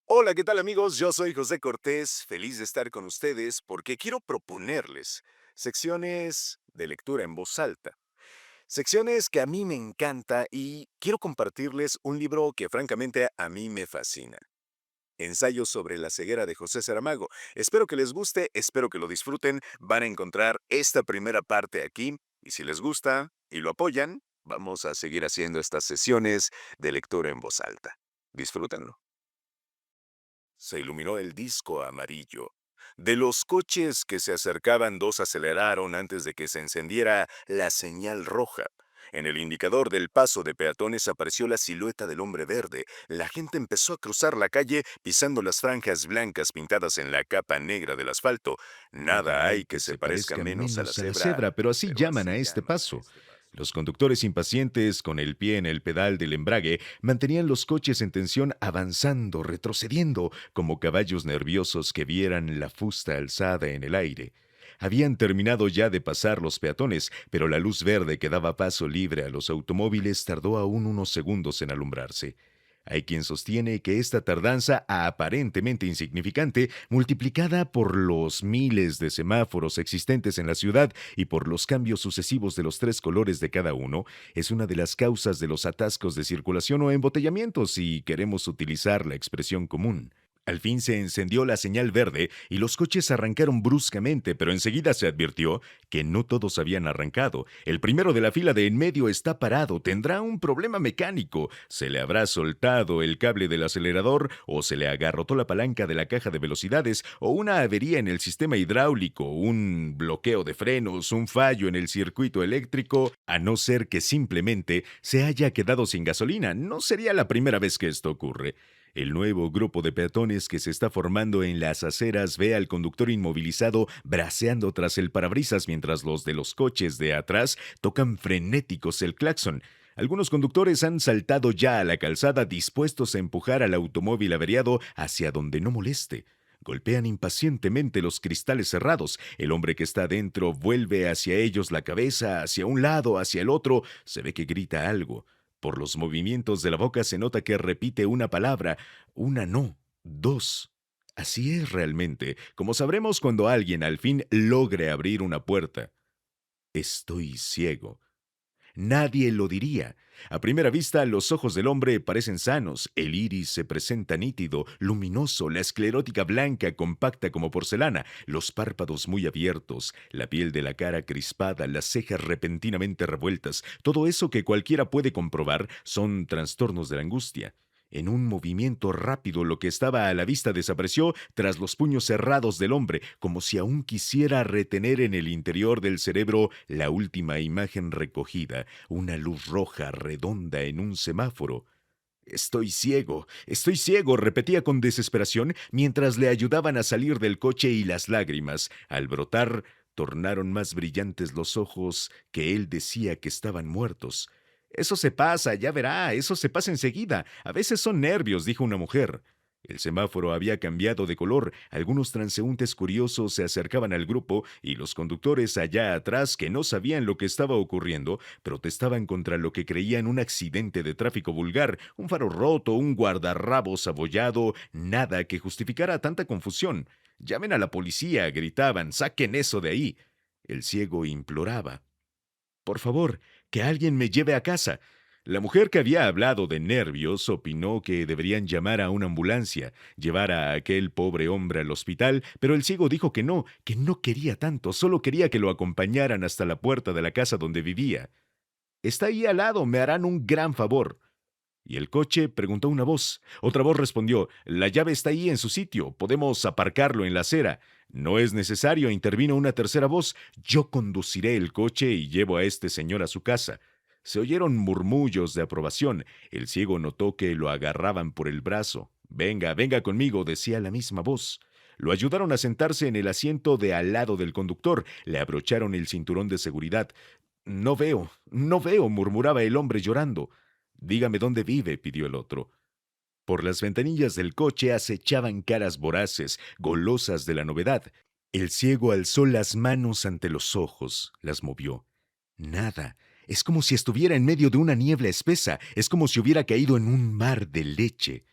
Hola, ¿qué tal amigos? Yo soy José Cortés, feliz de estar con ustedes porque quiero proponerles secciones de lectura en voz alta. Secciones que a mí me encanta y quiero compartirles un libro que francamente a mí me fascina. Ensayos sobre la ceguera de José Saramago. Espero que les guste, espero que lo disfruten. Van a encontrar esta primera parte aquí y si les gusta y lo apoyan, vamos a seguir haciendo estas sesiones de lectura en voz alta. Disfrútenlo. Se iluminó el disco amarillo. De los coches que se acercaban, dos aceleraron antes de que se encendiera la señal roja. En el indicador del paso de peatones apareció la silueta del hombre verde. La gente empezó a cruzar la calle pisando las franjas blancas pintadas en la capa negra del asfalto. Nada Nada hay hay que que se se parezca parezca menos a la menos a la cebra, cebra, pero así pero llaman así a este llaman a paso. este paso. Los conductores impacientes, con el pie en el pedal del embrague, mantenían los coches en tensión avanzando, retrocediendo, como caballos nerviosos que vieran la fusta alzada en el aire. Habían terminado ya de pasar los peatones, pero la luz verde que daba paso libre a los automóviles tardó aún unos segundos en alumbrarse. Hay quien sostiene que esta tardanza aparentemente insignificante, multiplicada por los miles de semáforos existentes en la ciudad y por los cambios sucesivos de los tres colores de cada uno, es una de las causas de los atascos de circulación o embotellamientos, si queremos utilizar la expresión común. Al fin se encendió la señal verde y los coches arrancaron bruscamente, pero enseguida se advirtió que no todos habían arrancado. El primero de la fila de en medio está parado, tendrá un problema mecánico. Se le habrá soltado el cable del acelerador o se le agarrotó la palanca de la caja de velocidades o una avería en el sistema hidráulico, un bloqueo de frenos, un fallo en el circuito eléctrico, a no ser que simplemente se haya quedado sin gasolina. No sería la primera vez que esto ocurre. El nuevo grupo de peatones que se está formando en las aceras ve al conductor inmovilizado braceando tras el parabrisas mientras los de los coches de atrás tocan frenéticos el claxon. Algunos conductores han saltado ya a la calzada dispuestos a empujar al automóvil averiado hacia donde no moleste. Golpean impacientemente los cristales cerrados. El hombre que está adentro vuelve hacia ellos la cabeza, hacia un lado, hacia el otro. Se ve que grita algo. Por los movimientos de la boca se nota que repite una palabra, una no, dos. Así es realmente, como sabremos cuando alguien al fin logre abrir una puerta. Estoy ciego. Nadie lo diría. A primera vista, los ojos del hombre parecen sanos, el iris se presenta nítido, luminoso, la esclerótica blanca, compacta como porcelana, los párpados muy abiertos, la piel de la cara crispada, las cejas repentinamente revueltas. Todo eso que cualquiera puede comprobar son trastornos de la angustia. En un movimiento rápido lo que estaba a la vista desapareció tras los puños cerrados del hombre, como si aún quisiera retener en el interior del cerebro la última imagen recogida, una luz roja redonda en un semáforo. estoy ciego, repetía con desesperación mientras le ayudaban a salir del coche y las lágrimas, al brotar, tornaron más brillantes los ojos que él decía que estaban muertos. Eso se pasa, ya verá, eso se pasa enseguida. A veces son nervios, dijo una mujer. El semáforo había cambiado de color, algunos transeúntes curiosos se acercaban al grupo y los conductores allá atrás, que no sabían lo que estaba ocurriendo, protestaban contra lo que creían un accidente de tráfico vulgar, un faro roto, un guardarrabos abollado, nada que justificara tanta confusión. Llamen a la policía, gritaban, saquen eso de ahí. El ciego imploraba. Por favor, que alguien me lleve a casa. La mujer que había hablado de nervios opinó que deberían llamar a una ambulancia, llevar a aquel pobre hombre al hospital, pero el ciego dijo que no quería tanto, solo quería que lo acompañaran hasta la puerta de la casa donde vivía. Está ahí al lado, me harán un gran favor. ¿Y el coche? Preguntó una voz. Otra voz respondió, la llave está ahí en su sitio, podemos aparcarlo en la acera. No es necesario, intervino una tercera voz. Yo conduciré el coche y llevo a este señor a su casa. Se oyeron murmullos de aprobación. El ciego notó que lo agarraban por el brazo. Venga, venga conmigo, decía la misma voz. Lo ayudaron a sentarse en el asiento de al lado del conductor, le abrocharon el cinturón de seguridad. No veo, no veo, murmuraba el hombre llorando. Dígame dónde vive, pidió el otro. Por las ventanillas del coche acechaban caras voraces, golosas de la novedad. El ciego alzó las manos ante los ojos, las movió. Nada. Es como si estuviera en medio de una niebla espesa, es como si hubiera caído en un mar de leche.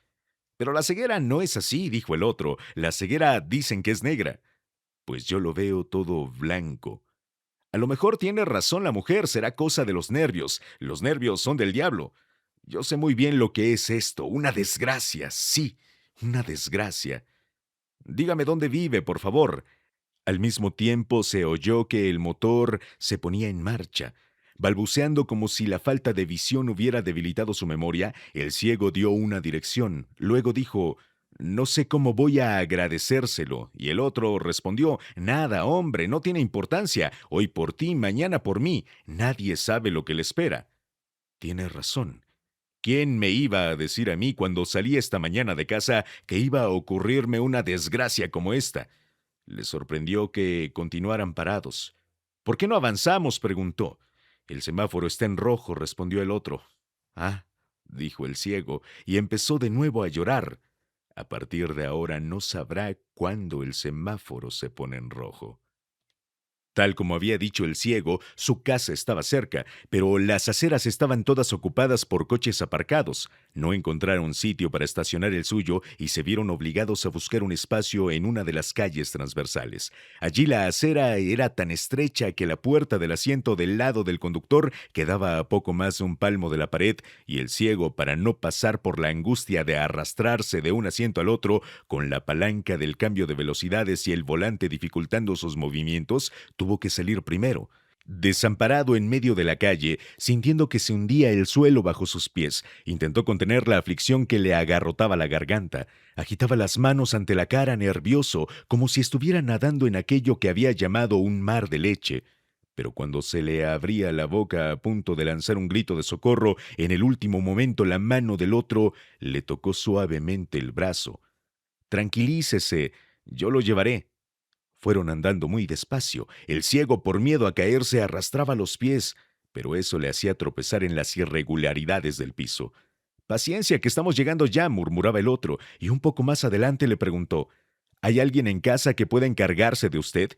Pero la ceguera no es así, dijo el otro. La ceguera dicen que es negra. Pues yo lo veo todo blanco. A lo mejor tiene razón la mujer, será cosa de los nervios. Los nervios son del diablo. Yo sé muy bien lo que es esto, una desgracia, sí, una desgracia. Dígame dónde vive, por favor. Al mismo tiempo se oyó que el motor se ponía en marcha. Balbuceando como si la falta de visión hubiera debilitado su memoria, el ciego dio una dirección. Luego dijo, «No sé cómo voy a agradecérselo». Y el otro respondió, «Nada, hombre, no tiene importancia. Hoy por ti, mañana por mí. Nadie sabe lo que le espera». Tiene razón. ¿Quién me iba a decir a mí cuando salí esta mañana de casa que iba a ocurrirme una desgracia como esta? Le sorprendió que continuaran parados. «¿Por qué no avanzamos?», preguntó. «El semáforo está en rojo», respondió el otro. «Ah», dijo el ciego, y empezó de nuevo a llorar. A partir de ahora no sabrá cuándo el semáforo se pone en rojo. Tal como había dicho el ciego, su casa estaba cerca, pero las aceras estaban todas ocupadas por coches aparcados. No encontraron sitio para estacionar el suyo y se vieron obligados a buscar un espacio en una de las calles transversales. Allí la acera era tan estrecha que la puerta del asiento del lado del conductor quedaba a poco más de un palmo de la pared, y el ciego, para no pasar por la angustia de arrastrarse de un asiento al otro, con la palanca del cambio de velocidades y el volante dificultando sus movimientos, tuvo que salir primero. Desamparado en medio de la calle, sintiendo que se hundía el suelo bajo sus pies, intentó contener la aflicción que le agarrotaba la garganta. Agitaba las manos ante la cara nervioso, como si estuviera nadando en aquello que había llamado un mar de leche. Pero cuando se le abría la boca a punto de lanzar un grito de socorro, en el último momento la mano del otro le tocó suavemente el brazo. «Tranquilícese, yo lo llevaré». Fueron andando muy despacio. El ciego, por miedo a caerse, arrastraba los pies, pero eso le hacía tropezar en las irregularidades del piso. «Paciencia, que estamos llegando ya», murmuraba el otro, y un poco más adelante le preguntó, «¿Hay alguien en casa que pueda encargarse de usted?».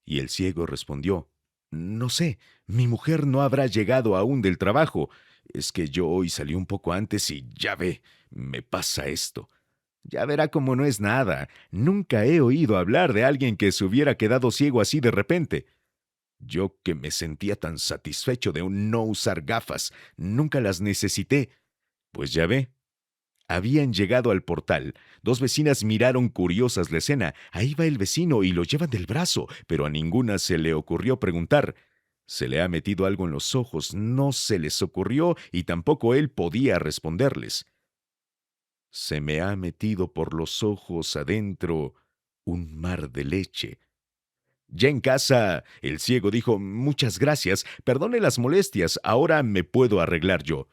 Y el ciego respondió, «No sé, mi mujer no habrá llegado aún del trabajo. Es que yo hoy salí un poco antes y ya ve, me pasa esto». «Ya verá cómo no es nada. Nunca he oído hablar de alguien que se hubiera quedado ciego así de repente». Yo, que me sentía tan satisfecho de no usar gafas, nunca las necesité. Pues ya ve. Habían llegado al portal. Dos vecinas miraron curiosas la escena. Ahí va el vecino y lo llevan del brazo, pero a ninguna se le ocurrió preguntar. «¿Se le ha metido algo en los ojos?». No se les ocurrió y tampoco él podía responderles. «Se me ha metido por los ojos adentro un mar de leche». Ya en casa, el ciego dijo, «Muchas gracias, perdone las molestias, ahora me puedo arreglar yo».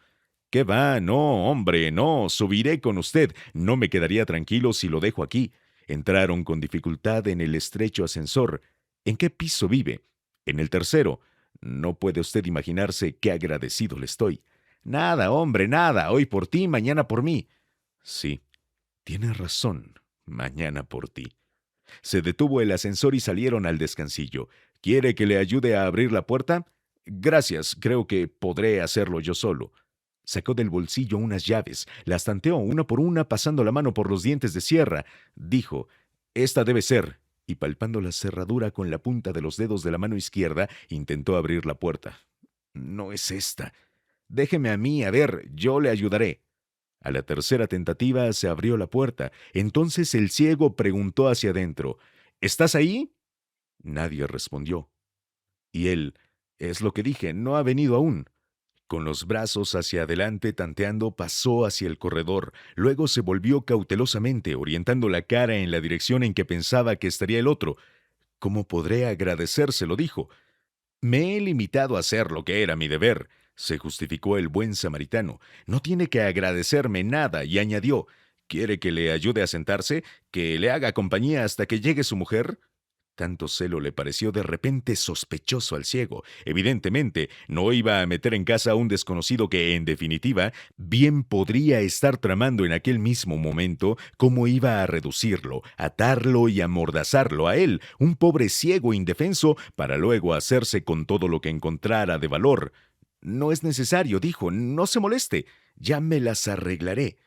«¿Qué va? No, hombre, no, subiré con usted. No me quedaría tranquilo si lo dejo aquí». Entraron con dificultad en el estrecho ascensor. «¿En qué piso vive?». «En el tercero». «No puede usted imaginarse qué agradecido le estoy». «Nada, hombre, nada, hoy por ti, mañana por mí». «Sí, tienes razón, mañana por ti». Se detuvo el ascensor y salieron al descansillo. «¿Quiere que le ayude a abrir la puerta?». «Gracias, creo que podré hacerlo yo solo». Sacó del bolsillo unas llaves, las tanteó una por una pasando la mano por los dientes de sierra. Dijo, «Esta debe ser», y palpando la cerradura con la punta de los dedos de la mano izquierda, intentó abrir la puerta. «No es esta. Déjeme a mí, a ver, yo le ayudaré». A la tercera tentativa se abrió la puerta. Entonces el ciego preguntó hacia adentro, «¿Estás ahí?». Nadie respondió. Y él, «Es lo que dije, no ha venido aún». Con los brazos hacia adelante tanteando, pasó hacia el corredor. Luego se volvió cautelosamente, orientando la cara en la dirección en que pensaba que estaría el otro. «¿Cómo podré agradecérselo?», dijo. «Me he limitado a hacer lo que era mi deber», se justificó el buen samaritano. «No tiene que agradecerme nada», y añadió, «¿Quiere que le ayude a sentarse? ¿Que le haga compañía hasta que llegue su mujer?». Tanto celo le pareció de repente sospechoso al ciego. Evidentemente, no iba a meter en casa a un desconocido que, en definitiva, bien podría estar tramando en aquel mismo momento cómo iba a reducirlo, atarlo y amordazarlo a él, un pobre ciego indefenso, para luego hacerse con todo lo que encontrara de valor. «No es necesario», dijo, «no se moleste, ya me las arreglaré».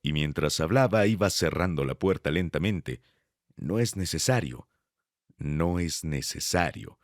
y mientras hablaba iba cerrando la puerta lentamente. No es necesario, no es necesario.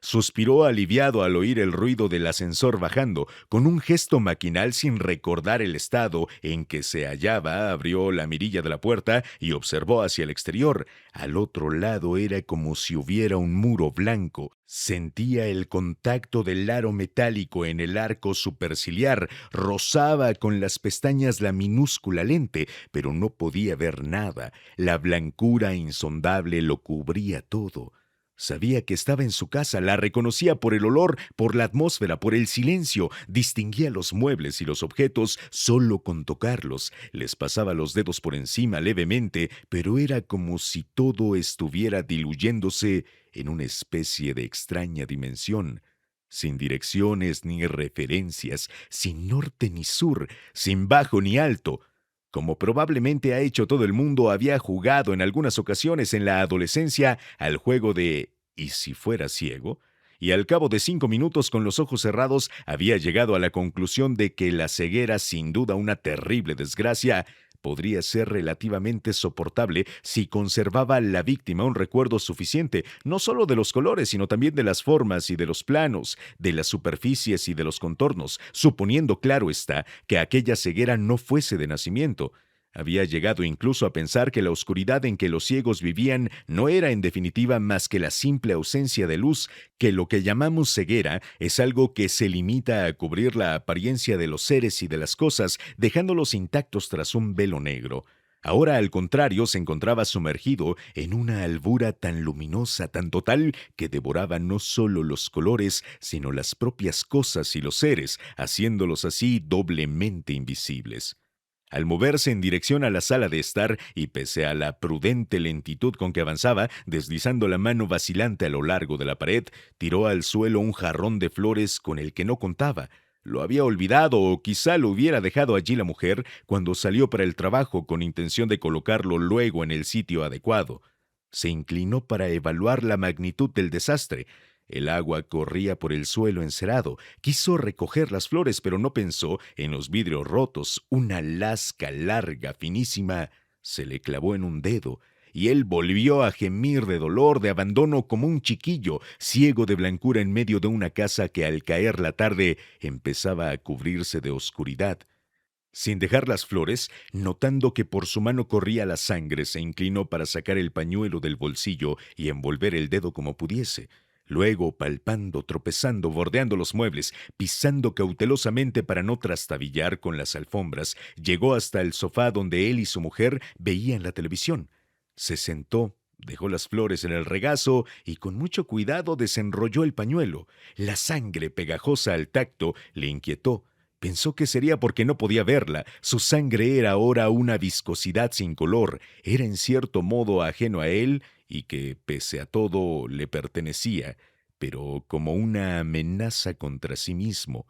Suspiró aliviado al oír el ruido del ascensor bajando. Con un gesto maquinal sin recordar el estado en que se hallaba, abrió la mirilla de la puerta y observó hacia el exterior. Al otro lado era como si hubiera un muro blanco. Sentía el contacto del aro metálico en el arco superciliar. Rozaba con las pestañas la minúscula lente, pero no podía ver nada. La blancura insondable lo cubría todo. Sabía que estaba en su casa, la reconocía por el olor, por la atmósfera, por el silencio, distinguía los muebles y los objetos solo con tocarlos, les pasaba los dedos por encima levemente, pero era como si todo estuviera diluyéndose en una especie de extraña dimensión, sin direcciones ni referencias, sin norte ni sur, sin bajo ni alto. Como probablemente ha hecho todo el mundo, había jugado en algunas ocasiones en la adolescencia al juego de ¿y si fuera ciego? Y al cabo de 5 minutos con los ojos cerrados había llegado a la conclusión de que la ceguera, sin duda una terrible desgracia, podría ser relativamente soportable si conservaba la víctima un recuerdo suficiente, no solo de los colores, sino también de las formas y de los planos, de las superficies y de los contornos, suponiendo, claro está, que aquella ceguera no fuese de nacimiento. Había llegado incluso a pensar que la oscuridad en que los ciegos vivían no era en definitiva más que la simple ausencia de luz, que lo que llamamos ceguera es algo que se limita a cubrir la apariencia de los seres y de las cosas, dejándolos intactos tras un velo negro. Ahora, al contrario, se encontraba sumergido en una albura tan luminosa, tan total, que devoraba no solo los colores, sino las propias cosas y los seres, haciéndolos así doblemente invisibles. Al moverse en dirección a la sala de estar, y pese a la prudente lentitud con que avanzaba, deslizando la mano vacilante a lo largo de la pared, tiró al suelo un jarrón de flores con el que no contaba. Lo había olvidado o quizá lo hubiera dejado allí la mujer cuando salió para el trabajo con intención de colocarlo luego en el sitio adecuado. Se inclinó para evaluar la magnitud del desastre. El agua corría por el suelo encerado. Quiso recoger las flores, pero no pensó en los vidrios rotos. Una lasca larga, finísima, se le clavó en un dedo, y él volvió a gemir de dolor, de abandono, como un chiquillo, ciego de blancura en medio de una casa que al caer la tarde empezaba a cubrirse de oscuridad. Sin dejar las flores, notando que por su mano corría la sangre, se inclinó para sacar el pañuelo del bolsillo y envolver el dedo como pudiese. Luego, palpando, tropezando, bordeando los muebles, pisando cautelosamente para no trastabillar con las alfombras, llegó hasta el sofá donde él y su mujer veían la televisión. Se sentó, dejó las flores en el regazo y con mucho cuidado desenrolló el pañuelo. La sangre pegajosa al tacto le inquietó. Pensó que sería porque no podía verla. Su sangre era ahora una viscosidad sin color, era en cierto modo ajeno a él y que, pese a todo, le pertenecía, pero como una amenaza contra sí mismo.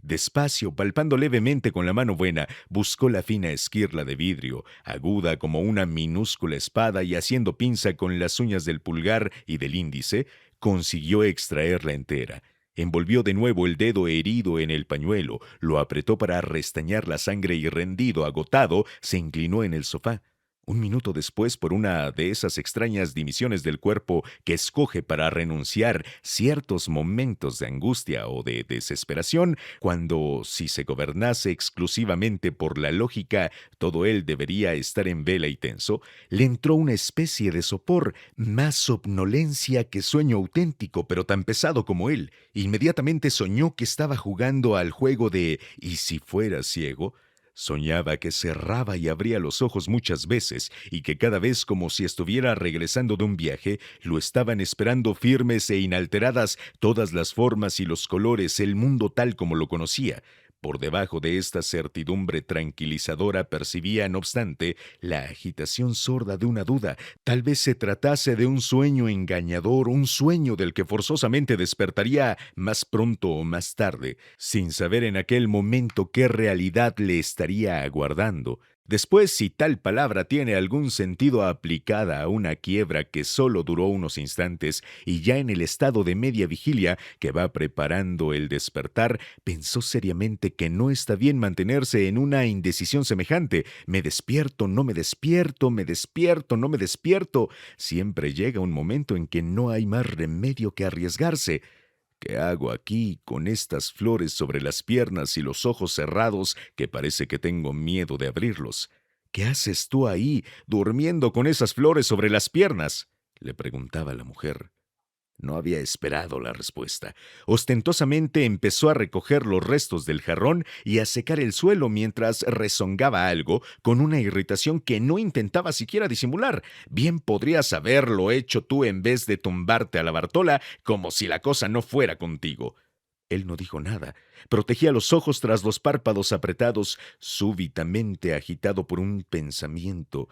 Despacio, palpando levemente con la mano buena, buscó la fina esquirla de vidrio, aguda como una minúscula espada, y haciendo pinza con las uñas del pulgar y del índice, consiguió extraerla entera. Envolvió de nuevo el dedo herido en el pañuelo, lo apretó para restañar la sangre y rendido, agotado, se inclinó en el sofá. Un minuto después, por una de esas extrañas dimisiones del cuerpo que escoge para renunciar ciertos momentos de angustia o de desesperación, cuando, si se gobernase exclusivamente por la lógica, todo él debería estar en vela y tenso, le entró una especie de sopor, más somnolencia que sueño auténtico, pero tan pesado como él. Inmediatamente soñó que estaba jugando al juego de ¿y si fuera ciego? Soñaba que cerraba y abría los ojos muchas veces y que cada vez, como si estuviera regresando de un viaje, lo estaban esperando firmes e inalteradas todas las formas y los colores, el mundo tal como lo conocía. Por debajo de esta certidumbre tranquilizadora percibía, no obstante, la agitación sorda de una duda. Tal vez se tratase de un sueño engañador, un sueño del que forzosamente despertaría más pronto o más tarde, sin saber en aquel momento qué realidad le estaría aguardando. Después, si tal palabra tiene algún sentido aplicada a una quiebra que solo duró unos instantes y ya en el estado de media vigilia que va preparando el despertar, pensó seriamente que no está bien mantenerse en una indecisión semejante. Me despierto, no me despierto, me despierto, no me despierto. Siempre llega un momento en que no hay más remedio que arriesgarse. ¿Qué hago aquí con estas flores sobre las piernas y los ojos cerrados que parece que tengo miedo de abrirlos? ¿Qué haces tú ahí, durmiendo con esas flores sobre las piernas? Le preguntaba la mujer. No había esperado la respuesta. Ostentosamente empezó a recoger los restos del jarrón y a secar el suelo mientras rezongaba algo con una irritación que no intentaba siquiera disimular. Bien podrías haberlo hecho tú en vez de tumbarte a la Bartola como si la cosa no fuera contigo. Él no dijo nada. Protegía los ojos tras los párpados apretados, súbitamente agitado por un pensamiento.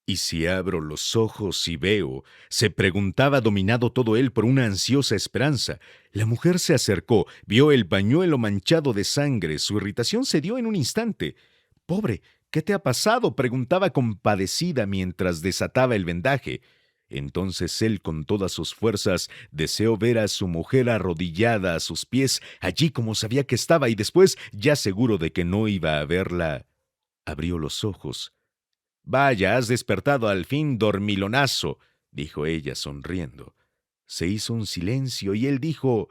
¿Y si abro los ojos y veo? Se preguntaba, dominado todo él por una ansiosa esperanza. La mujer se acercó, vio el pañuelo manchado de sangre, su irritación cedió en un instante. Pobre, ¿qué te ha pasado? Preguntaba compadecida mientras desataba el vendaje. Entonces él, con todas sus fuerzas, deseó ver a su mujer arrodillada a sus pies, allí como sabía que estaba, y después, ya seguro de que no iba a verla, abrió los ojos. Vaya, has despertado al fin, dormilonazo, dijo ella sonriendo. Se hizo un silencio y él dijo,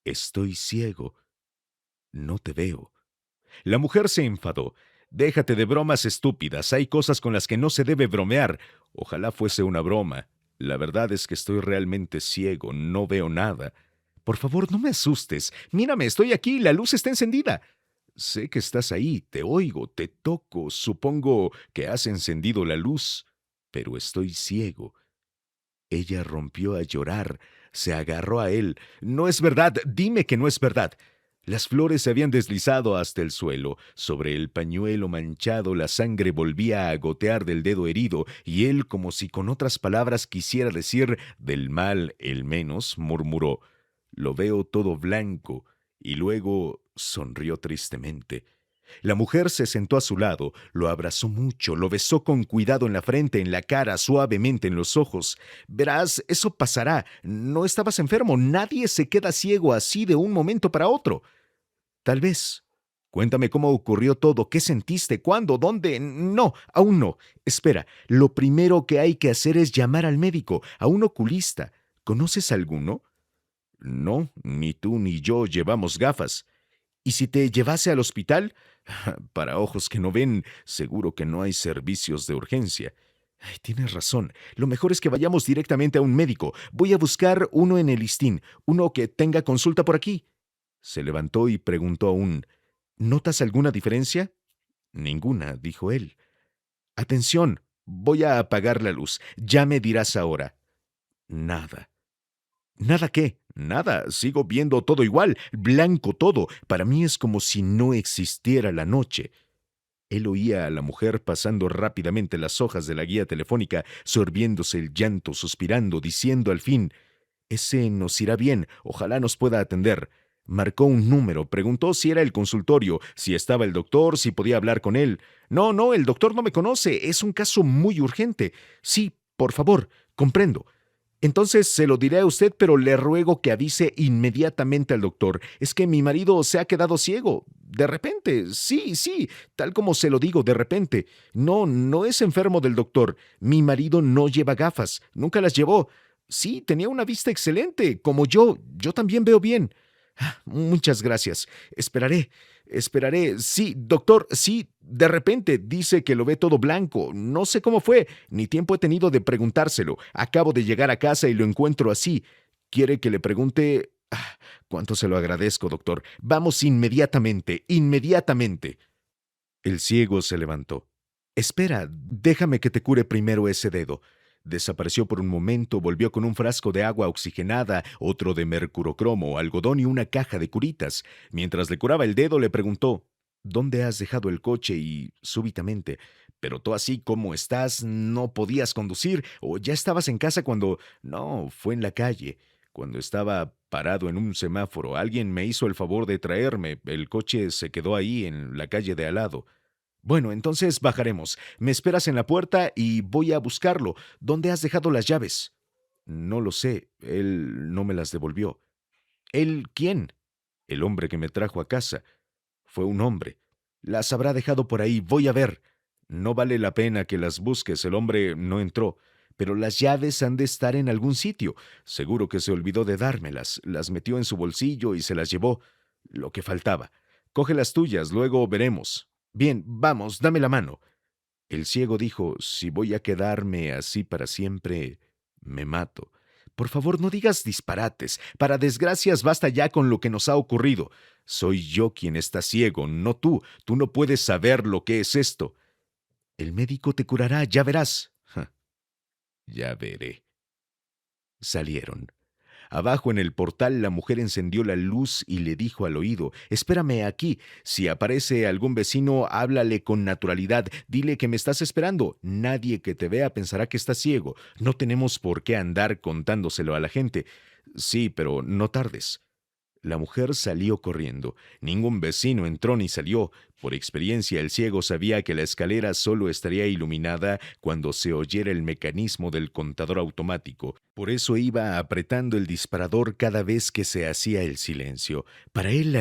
estoy ciego, no te veo. La mujer se enfadó. Déjate de bromas estúpidas, hay cosas con las que no se debe bromear. Ojalá fuese una broma. La verdad es que estoy realmente ciego, no veo nada. Por favor, no me asustes. Mírame, estoy aquí, la luz está encendida. Sé que estás ahí, te oigo, te toco, supongo que has encendido la luz, pero estoy ciego. Ella rompió a llorar, se agarró a él. No es verdad, dime que no es verdad. Las flores se habían deslizado hasta el suelo. Sobre el pañuelo manchado la sangre volvía a gotear del dedo herido, y él, como si con otras palabras quisiera decir del mal el menos, murmuró, lo veo todo blanco, y luego sonrió tristemente. La mujer se sentó a su lado, lo abrazó mucho, lo besó con cuidado en la frente, en la cara, suavemente en los ojos. Verás, eso pasará. No estabas enfermo. Nadie se queda ciego así de un momento para otro. Tal vez. Cuéntame cómo ocurrió todo, qué sentiste, cuándo, dónde. No, aún no. Espera, lo primero que hay que hacer es llamar al médico, a un oculista. ¿Conoces alguno? No, ni tú ni yo llevamos gafas. ¿Y si te llevase al hospital? Para ojos que no ven, seguro que no hay servicios de urgencia. Ay, tienes razón. Lo mejor es que vayamos directamente a un médico. Voy a buscar uno en el listín, uno que tenga consulta por aquí. Se levantó y preguntó aún, ¿notas alguna diferencia? Ninguna, dijo él. Atención, voy a apagar la luz. Ya me dirás ahora. Nada. ¿Nada qué? Nada. Sigo viendo todo igual, blanco todo. Para mí es como si no existiera la noche. Él oía a la mujer pasando rápidamente las hojas de la guía telefónica, sorbiéndose el llanto, suspirando, diciendo al fin, ese nos irá bien, ojalá nos pueda atender. Marcó un número, preguntó si era el consultorio, si estaba el doctor, si podía hablar con él. No, no, el doctor no me conoce, es un caso muy urgente. Sí, por favor, comprendo. Entonces se lo diré a usted, pero le ruego que avise inmediatamente al doctor. Es que mi marido se ha quedado ciego. De repente, sí, sí, tal como se lo digo, de repente. No, no es enfermo del doctor. Mi marido no lleva gafas, nunca las llevó. Sí, tenía una vista excelente, como yo. Yo también veo bien. Muchas gracias. Esperaré. Esperaré. Sí, doctor, sí, de repente dice que lo ve todo blanco. No sé cómo fue, ni tiempo he tenido de preguntárselo. Acabo de llegar a casa y lo encuentro así. ¿Quiere que le pregunte? Cuánto se lo agradezco, doctor. Vamos inmediatamente, inmediatamente. El ciego se levantó. Espera, déjame que te cure primero ese dedo. Desapareció por un momento, volvió con un frasco de agua oxigenada, otro de mercurocromo, algodón y una caja de curitas. Mientras le curaba el dedo, le preguntó, ¿dónde has dejado el coche? Y súbitamente, ¿pero tú así como estás no podías conducir? ¿O ya estabas en casa cuando... No, fue en la calle. Cuando estaba parado en un semáforo, alguien me hizo el favor de traerme. El coche se quedó ahí en la calle de al lado. Bueno, entonces bajaremos. Me esperas en la puerta y voy a buscarlo. ¿Dónde has dejado las llaves? No lo sé. Él no me las devolvió. ¿Él quién? El hombre que me trajo a casa. Fue un hombre. Las habrá dejado por ahí. Voy a ver. No vale la pena que las busques. El hombre no entró. Pero las llaves han de estar en algún sitio. Seguro que se olvidó de dármelas. Las metió en su bolsillo y se las llevó. Lo que faltaba. Coge las tuyas, luego veremos. Bien, vamos, dame la mano. El ciego dijo, si voy a quedarme así para siempre, me mato. Por favor, no digas disparates. Para desgracias, basta ya con lo que nos ha ocurrido. Soy yo quien está ciego, no tú. Tú no puedes saber lo que es esto. El médico te curará, ya verás. Ja, ya veré. Salieron. Abajo en el portal la mujer encendió la luz y le dijo al oído, espérame aquí. Si aparece algún vecino, háblale con naturalidad. Dile que me estás esperando. Nadie que te vea pensará que estás ciego. No tenemos por qué andar contándoselo a la gente. Sí, pero no tardes. La mujer salió corriendo. Ningún vecino entró ni salió. Por experiencia, el ciego sabía que la escalera solo estaría iluminada cuando se oyera el mecanismo del contador automático. Por eso iba apretando el disparador cada vez que se hacía el silencio. Para él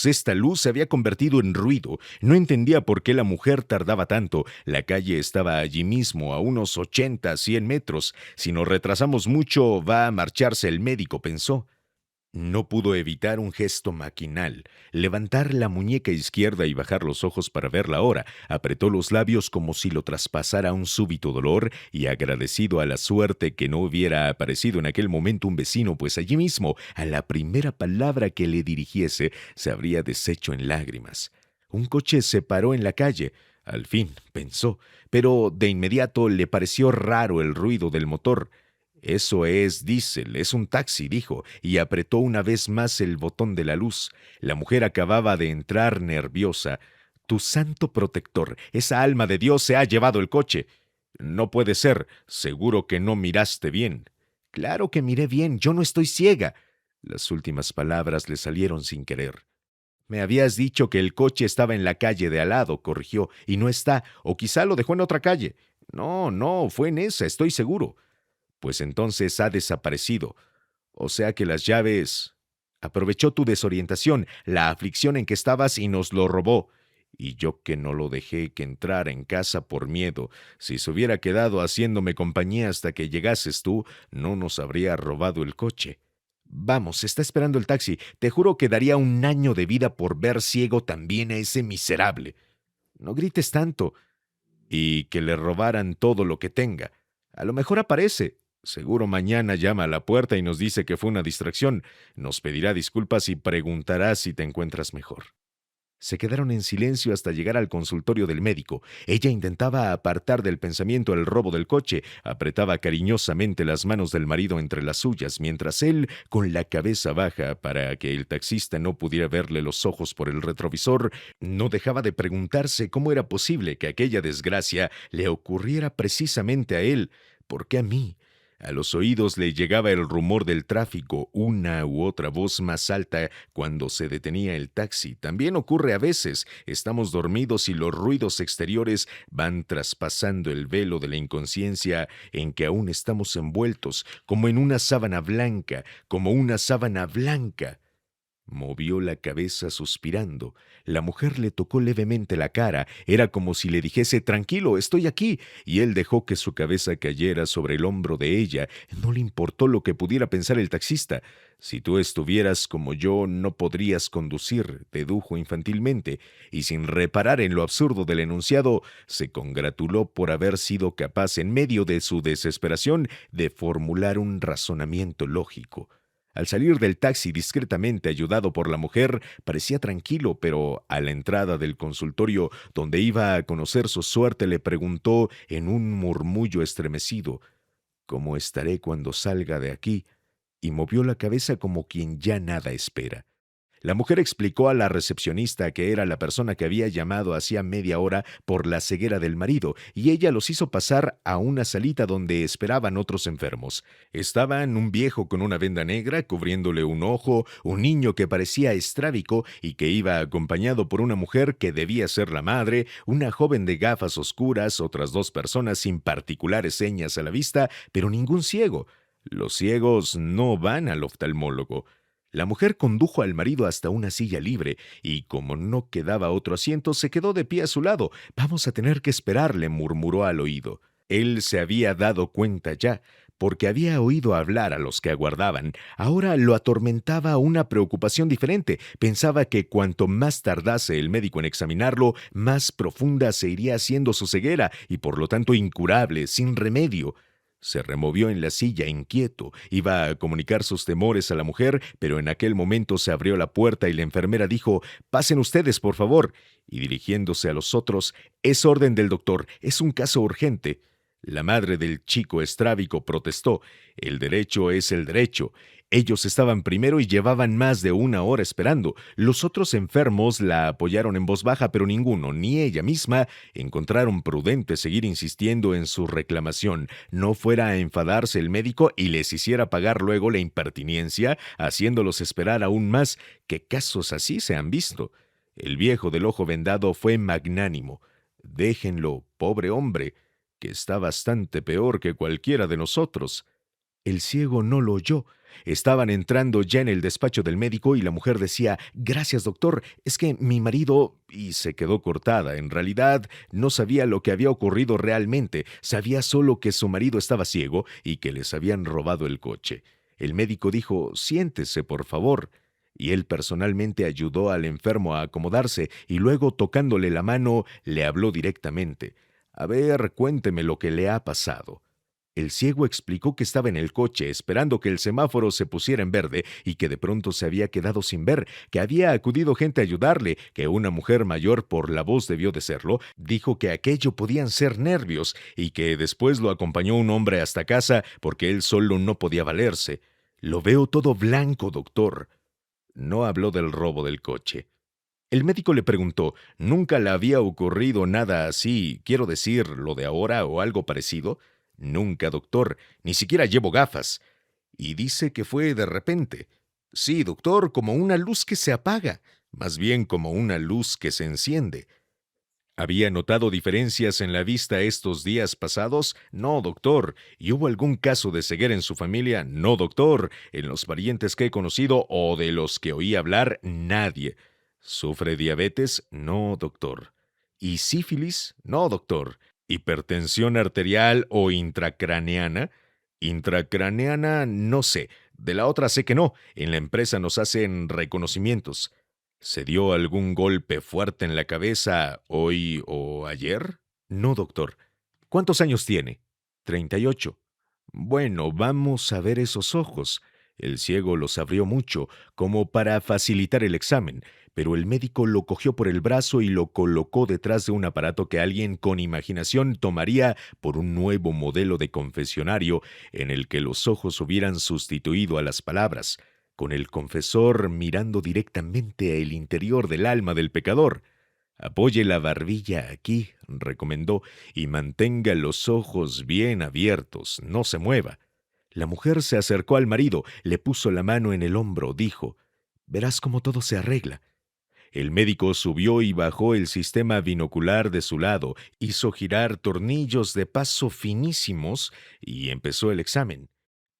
esta luz se había convertido en ruido. No entendía por qué la mujer tardaba tanto. La calle estaba allí mismo, a unos 80, 100 metros. Si nos retrasamos mucho, va a marcharse el médico, pensó. No pudo evitar un gesto maquinal, levantar la muñeca izquierda y bajar los ojos para ver la hora. Apretó los labios como si lo traspasara un súbito dolor y agradecido a la suerte que no hubiera aparecido en aquel momento un vecino, pues allí mismo, a la primera palabra que le dirigiese, se habría deshecho en lágrimas. Un coche se paró en la calle. Al fin, pensó, pero de inmediato le pareció raro el ruido del motor. Eso es diésel, es un taxi, dijo, y apretó una vez más el botón de la luz. La mujer acababa de entrar nerviosa. Tu santo protector, esa alma de Dios se ha llevado el coche. No puede ser, seguro que no miraste bien. Claro que miré bien, yo no estoy ciega. Las últimas palabras le salieron sin querer. Me habías dicho que el coche estaba en la calle de al lado, corrigió, y no está, o quizá lo dejó en otra calle. No, no, fue en esa, estoy seguro. Pues entonces ha desaparecido. O sea que las llaves... Aprovechó tu desorientación, la aflicción en que estabas y nos lo robó. Y yo que no lo dejé que entrara en casa por miedo. Si se hubiera quedado haciéndome compañía hasta que llegases tú, no nos habría robado el coche. Vamos, está esperando el taxi. Te juro que daría un año de vida por ver ciego también a ese miserable. No grites tanto. Y que le robaran todo lo que tenga. A lo mejor aparece. Seguro mañana llama a la puerta y nos dice que fue una distracción. Nos pedirá disculpas y preguntará si te encuentras mejor. Se quedaron en silencio hasta llegar al consultorio del médico. Ella intentaba apartar del pensamiento el robo del coche, apretaba cariñosamente las manos del marido entre las suyas, mientras él, con la cabeza baja para que el taxista no pudiera verle los ojos por el retrovisor, no dejaba de preguntarse cómo era posible que aquella desgracia le ocurriera precisamente a él. ¿Por qué a mí? A los oídos le llegaba el rumor del tráfico, una u otra voz más alta cuando se detenía el taxi. También ocurre a veces, estamos dormidos y los ruidos exteriores van traspasando el velo de la inconsciencia en que aún estamos envueltos, como en una sábana blanca, como una sábana blanca. Movió la cabeza suspirando. La mujer le tocó levemente la cara. Era como si le dijese, tranquilo, estoy aquí. Y él dejó que su cabeza cayera sobre el hombro de ella. No le importó lo que pudiera pensar el taxista. Si tú estuvieras como yo, no podrías conducir, dedujo infantilmente, y sin reparar en lo absurdo del enunciado, se congratuló por haber sido capaz, en medio de su desesperación, de formular un razonamiento lógico. Al salir del taxi discretamente ayudado por la mujer, parecía tranquilo, pero a la entrada del consultorio donde iba a conocer su suerte le preguntó en un murmullo estremecido, ¿cómo estaré cuando salga de aquí? Y movió la cabeza como quien ya nada espera. La mujer explicó a la recepcionista que era la persona que había llamado hacía media hora por la ceguera del marido, y ella los hizo pasar a una salita donde esperaban otros enfermos. Estaban un viejo con una venda negra cubriéndole un ojo, un niño que parecía estrábico y que iba acompañado por una mujer que debía ser la madre, una joven de gafas oscuras, otras dos personas sin particulares señas a la vista, pero ningún ciego. Los ciegos no van al oftalmólogo. La mujer condujo al marido hasta una silla libre y, como no quedaba otro asiento, se quedó de pie a su lado. Vamos a tener que esperarle, murmuró al oído. Él se había dado cuenta ya, porque había oído hablar a los que aguardaban. Ahora lo atormentaba una preocupación diferente. Pensaba que cuanto más tardase el médico en examinarlo, más profunda se iría haciendo su ceguera y por lo tanto incurable, sin remedio. Se removió en la silla inquieto. Iba a comunicar sus temores a la mujer, pero en aquel momento se abrió la puerta y la enfermera dijo: «Pasen ustedes, por favor». Y dirigiéndose a los otros: «Es orden del doctor, es un caso urgente». La madre del chico estrábico protestó: «El derecho es el derecho». Ellos estaban primero y llevaban más de una hora esperando. Los otros enfermos la apoyaron en voz baja, pero ninguno, ni ella misma, encontraron prudente seguir insistiendo en su reclamación. No fuera a enfadarse el médico y les hiciera pagar luego la impertinencia, haciéndolos esperar aún más. ¿Qué casos así se han visto? El viejo del ojo vendado fue magnánimo. «Déjenlo, pobre hombre, que está bastante peor que cualquiera de nosotros». El ciego no lo oyó. Estaban entrando ya en el despacho del médico y la mujer decía: «Gracias, doctor, es que mi marido…» y se quedó cortada. En realidad, no sabía lo que había ocurrido realmente. Sabía solo que su marido estaba ciego y que les habían robado el coche. El médico dijo: «Siéntese, por favor». Y él personalmente ayudó al enfermo a acomodarse y luego, tocándole la mano, le habló directamente: «A ver, cuénteme lo que le ha pasado». El ciego explicó que estaba en el coche esperando que el semáforo se pusiera en verde y que de pronto se había quedado sin ver, que había acudido gente a ayudarle, que una mujer mayor, por la voz debió de serlo, dijo que aquello podían ser nervios y que después lo acompañó un hombre hasta casa porque él solo no podía valerse. «Lo veo todo blanco, doctor». No habló del robo del coche. El médico le preguntó: «¿Nunca le había ocurrido nada así, quiero decir, lo de ahora o algo parecido?» «Nunca, doctor, ni siquiera llevo gafas». «Y dice que fue de repente». «Sí, doctor, como una luz que se apaga, más bien como una luz que se enciende». ¿Había notado diferencias en la vista estos días pasados? No, doctor. ¿Y hubo algún caso de ceguera en su familia? No, doctor. En los parientes que he conocido o de los que oí hablar, nadie. ¿Sufre diabetes? No, doctor. ¿Y sífilis? No, doctor. ¿Hipertensión arterial o intracraneana? Intracraneana, no sé. De la otra sé que no. En la empresa nos hacen reconocimientos. ¿Se dio algún golpe fuerte en la cabeza hoy o ayer? No, doctor. ¿Cuántos años tiene? 38. Bueno, vamos a ver esos ojos. El ciego los abrió mucho, como para facilitar el examen, pero el médico lo cogió por el brazo y lo colocó detrás de un aparato que alguien con imaginación tomaría por un nuevo modelo de confesionario en el que los ojos hubieran sustituido a las palabras, con el confesor mirando directamente al interior del alma del pecador. «Apoye la barbilla aquí», recomendó, «y mantenga los ojos bien abiertos, no se mueva». La mujer se acercó al marido, le puso la mano en el hombro, dijo: «Verás cómo todo se arregla». El médico subió y bajó el sistema binocular de su lado, hizo girar tornillos de paso finísimos y empezó el examen.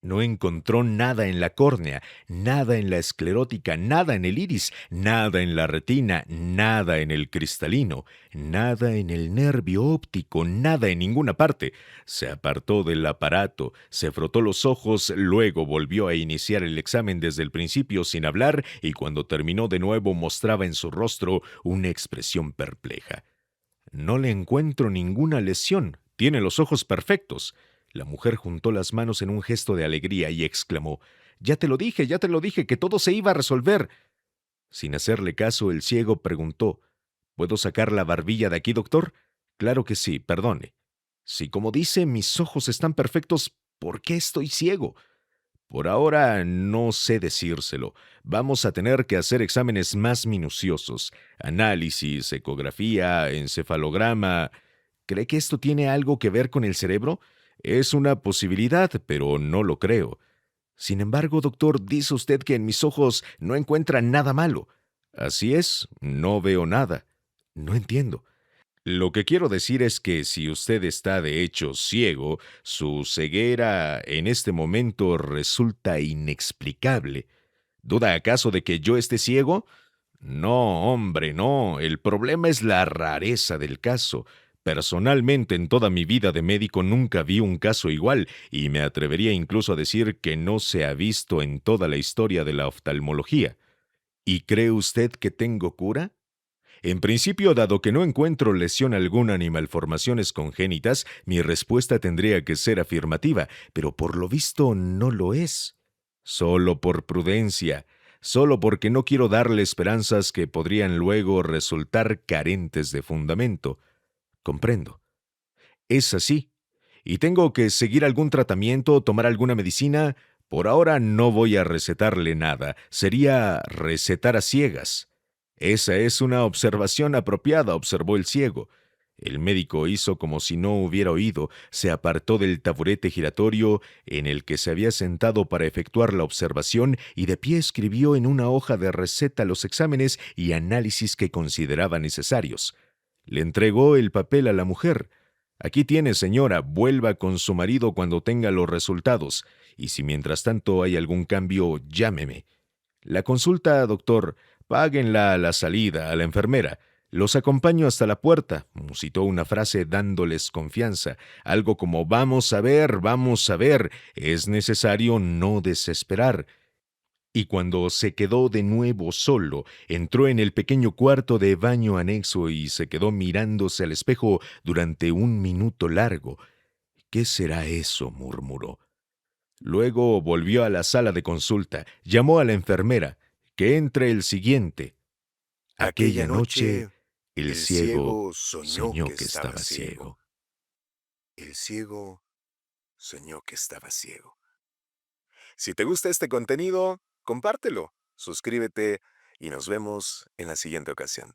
No encontró nada en la córnea, nada en la esclerótica, nada en el iris, nada en la retina, nada en el cristalino, nada en el nervio óptico, nada en ninguna parte. Se apartó del aparato, se frotó los ojos, luego volvió a iniciar el examen desde el principio sin hablar y cuando terminó de nuevo mostraba en su rostro una expresión perpleja. «No le encuentro ninguna lesión, tiene los ojos perfectos». La mujer juntó las manos en un gesto de alegría y exclamó: ya te lo dije, que todo se iba a resolver». Sin hacerle caso, el ciego preguntó: «¿Puedo sacar la barbilla de aquí, doctor?» «Claro que sí, perdone». «Si, como dice, mis ojos están perfectos, ¿por qué estoy ciego?» Por ahora no sé decírselo. Vamos a tener que hacer exámenes más minuciosos. Análisis, ecografía, encefalograma. ¿Cree que esto tiene algo que ver con el cerebro? Es una posibilidad, pero no lo creo. Sin embargo, doctor, dice usted que en mis ojos no encuentra nada malo. Así es, no veo nada. No entiendo. Lo que quiero decir es que si usted está de hecho ciego, su ceguera en este momento resulta inexplicable. ¿Duda acaso de que yo esté ciego? No, hombre, no. El problema es la rareza del caso. Personalmente, en toda mi vida de médico nunca vi un caso igual, y me atrevería incluso a decir que no se ha visto en toda la historia de la oftalmología. ¿Y cree usted que tengo cura? En principio, dado que no encuentro lesión alguna ni malformaciones congénitas, mi respuesta tendría que ser afirmativa, pero por lo visto no lo es. Solo por prudencia, solo porque no quiero darle esperanzas que podrían luego resultar carentes de fundamento. Comprendo. Es así. ¿Y tengo que seguir algún tratamiento o tomar alguna medicina? Por ahora no voy a recetarle nada. Sería recetar a ciegas. Esa es una observación apropiada, observó el ciego. El médico hizo como si no hubiera oído, se apartó del taburete giratorio en el que se había sentado para efectuar la observación y de pie escribió en una hoja de receta los exámenes y análisis que consideraba necesarios. Le entregó el papel a la mujer. Aquí tiene, señora, vuelva con su marido cuando tenga los resultados, y si mientras tanto hay algún cambio, llámeme. La consulta, doctor, páguenla a la salida, a la enfermera. Los acompaño hasta la puerta, musitó una frase dándoles confianza, algo como vamos a ver, es necesario no desesperar. Y cuando se quedó de nuevo solo, entró en el pequeño cuarto de baño anexo y se quedó mirándose al espejo durante un minuto largo. ¿Qué será eso? Murmuró. Luego volvió a la sala de consulta, llamó a la enfermera. Que entre el siguiente. Aquella Aquella noche, noche, el el ciego ciego soñó soñó que que estaba estaba ciego. ciego. El ciego soñó que estaba ciego. Si te gusta este contenido, compártelo, suscríbete y nos vemos en la siguiente ocasión.